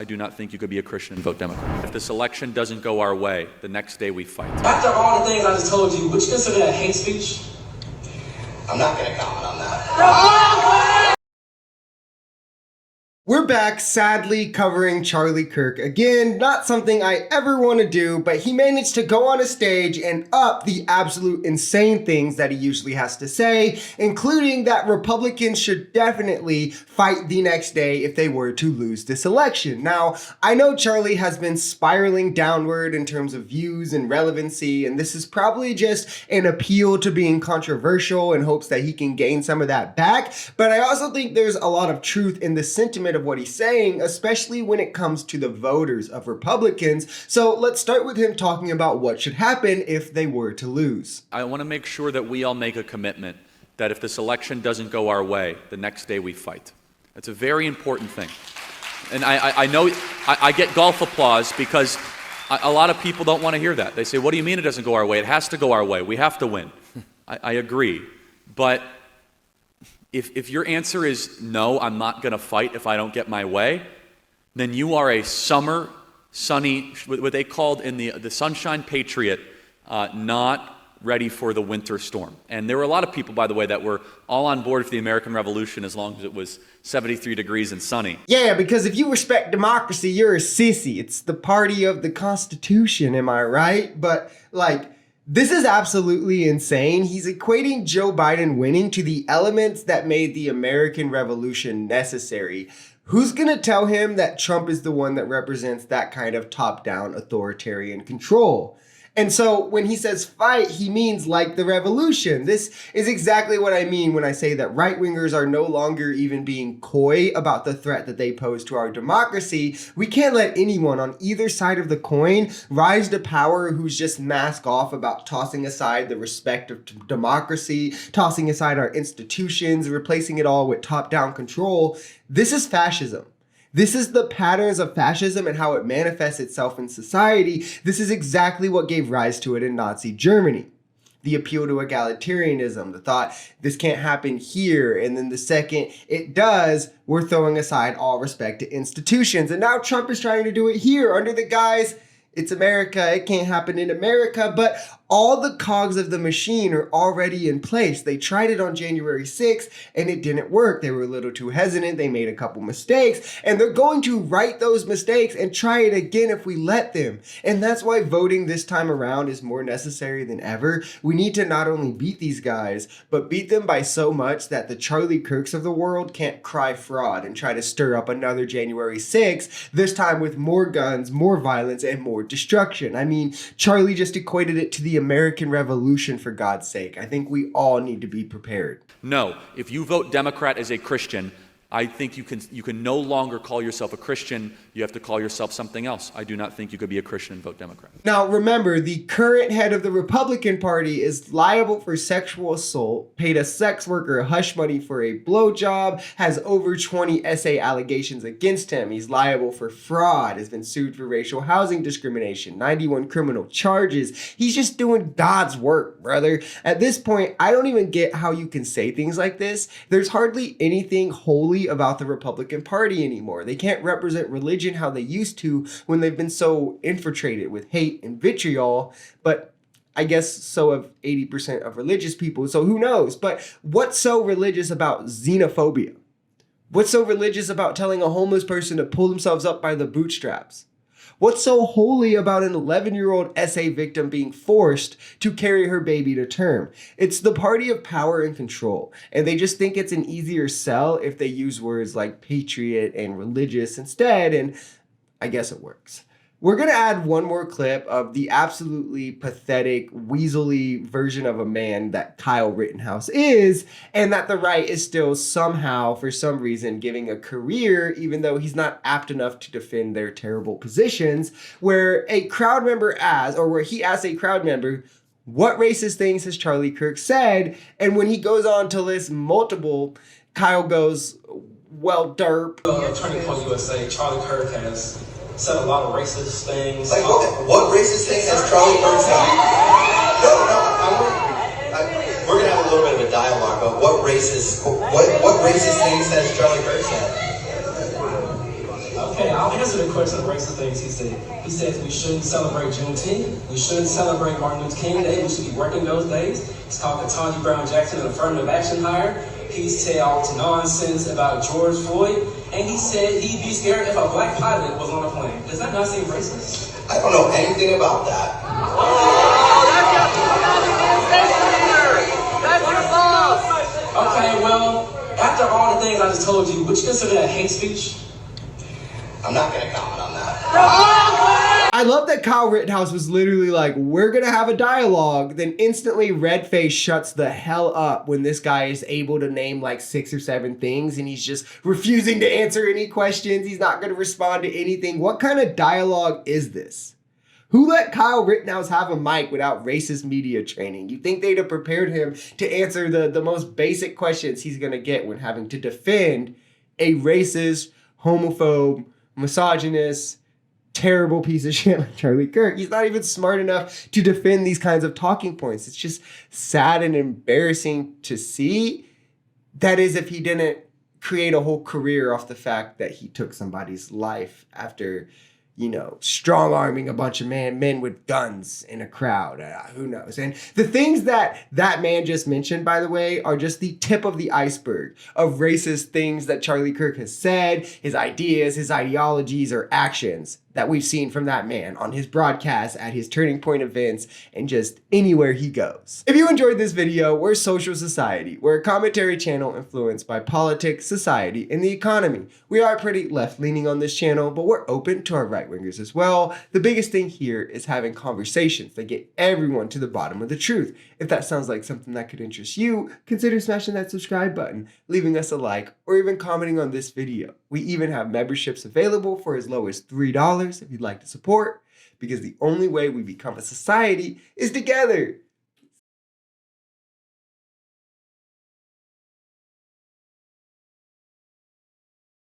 I do not think you could be a Christian and vote Democrat. If this election doesn't go our way, the next day we fight. After all the things I just told you, would you consider that hate speech? I'm not going to comment on that. We're back, sadly, covering Charlie Kirk again. Not something I ever want to do, but he managed to go on a stage and up the absolute insane things that he usually has to say, including that Republicans should definitely fight the next day if they were to lose this election. Now, I know Charlie has been spiraling downward in terms of views and relevancy, and this is probably just an appeal to being controversial in hopes that he can gain some of that back, but I also think there's a lot of truth in the sentiment of what he's saying, especially when it comes to the voters of Republicans. So let's start with him talking about what should happen if they were to lose. I want to make sure that we all make a commitment that if this election doesn't go our way, the next day we fight. It's a very important thing. And I know I get golf applause because a lot of people don't want to hear that. They say, what do you mean it doesn't go our way? It has to go our way. We have to win. I agree. But if your answer is no, I'm not going to fight if I don't get my way, then you are a summer, sunny, what they called in the sunshine patriot, not ready for the winter storm. And there were a lot of people, by the way, that were all on board for the American Revolution as long as it was 73 degrees and sunny. Yeah, because if you respect democracy, you're a sissy. It's the party of the Constitution, am I right? But this is absolutely insane. He's equating Joe Biden winning to the elements that made the American Revolution necessary. Who's going to tell him that Trump is the one that represents that kind of top-down authoritarian control? And so when he says fight, he means like the revolution. This is exactly what I mean when I say that right-wingers are no longer even being coy about the threat that they pose to our democracy. We can't let anyone on either side of the coin rise to power who's just mask off about tossing aside the respect of democracy, tossing aside our institutions, replacing it all with top-down control. This is fascism. This is the patterns of fascism and how it manifests itself in society. This is exactly what gave rise to it in Nazi Germany. The appeal to egalitarianism, the thought this can't happen here, and then the second it does, we're throwing aside all respect to institutions. And now Trump is trying to do it here under the guise, it's America, it can't happen in America, but all the cogs of the machine are already in place. They tried it on January 6th and it didn't work. They were a little too hesitant. They made a couple mistakes and they're going to right those mistakes and try it again if we let them. And that's why voting this time around is more necessary than ever. We need to not only beat these guys, but beat them by so much that the Charlie Kirks of the world can't cry fraud and try to stir up another January 6th, this time with more guns, more violence, and more destruction. I mean, Charlie just equated it to the American Revolution, for God's sake. I think we all need to be prepared. No, if you vote Democrat as a Christian, I think you can no longer call yourself a Christian. You have to call yourself something else. I do not think you could be a Christian and vote Democrat. Now, remember, the current head of the Republican Party is liable for sexual assault, paid a sex worker hush money for a blowjob, has over 20 SA allegations against him. He's liable for fraud, has been sued for racial housing discrimination, 91 criminal charges. He's just doing God's work, brother. At this point, I don't even get how you can say things like this. There's hardly anything holy about the Republican Party anymore. They can't represent religion how they used to when they've been so infiltrated with hate and vitriol, but I guess so have 80% of religious people, so who knows? But what's so religious about xenophobia? What's so religious about telling a homeless person to pull themselves up by the bootstraps? What's so holy about an 11-year-old SA victim being forced to carry her baby to term? It's the party of power and control, and they just think it's an easier sell if they use words like patriot and religious instead, and I guess it works. We're going to add one more clip of the absolutely pathetic, weaselly version of a man that Kyle Rittenhouse is, and that the right is still somehow, for some reason, giving a career, even though he's not apt enough to defend their terrible positions, where he asks a crowd member, what racist things has Charlie Kirk said? And when he goes on to list multiple, Kyle goes, well, derp. Turning Point USA, Charlie Kirk has said a lot of racist things. Like, what racist thing has Charlie Kirk said? No, we're gonna have a little bit of a dialogue, but what racist things has Charlie Kirk said? Okay, I'll answer the question of racist things he said. He says we shouldn't celebrate Juneteenth. We shouldn't celebrate Martin Luther King Day. We should be working those days. It's called Ketanji Brown Jackson, an affirmative action hire. He's talked nonsense about George Floyd. And he said he'd be scared if a black pilot was on a plane. Does that not seem racist? I don't know anything about that. Okay, well, after all the things I just told you, would you consider that hate speech? I'm not going to comment on that. I love that Kyle Rittenhouse was literally like, we're gonna have a dialogue, then instantly Redface shuts the hell up when this guy is able to name like 6 or 7 things and he's just refusing to answer any questions. He's not gonna respond to anything. What kind of dialogue is this? Who let Kyle Rittenhouse have a mic without racist media training? You think they'd have prepared him to answer the most basic questions he's gonna get when having to defend a racist, homophobe, misogynist, terrible piece of shit like Charlie Kirk. He's not even smart enough to defend these kinds of talking points. It's just sad and embarrassing to see. That is, if he didn't create a whole career off the fact that he took somebody's life after, you know, strong-arming a bunch of men with guns in a crowd. Who knows? And the things that man just mentioned, by the way, are just the tip of the iceberg of racist things that Charlie Kirk has said, his ideas, his ideologies, or actions that we've seen from that man on his broadcasts, at his Turning Point events, and just anywhere he goes. If you enjoyed this video, we're Social Society. We're a commentary channel influenced by politics, society, and the economy. We are pretty left-leaning on this channel, but we're open to our right-wingers as well. The biggest thing here is having conversations that get everyone to the bottom of the truth. If that sounds like something that could interest you, consider smashing that subscribe button, leaving us a like, or even commenting on this video. We even have memberships available for as low as $3 if you'd like to support, because the only way we become a society is together.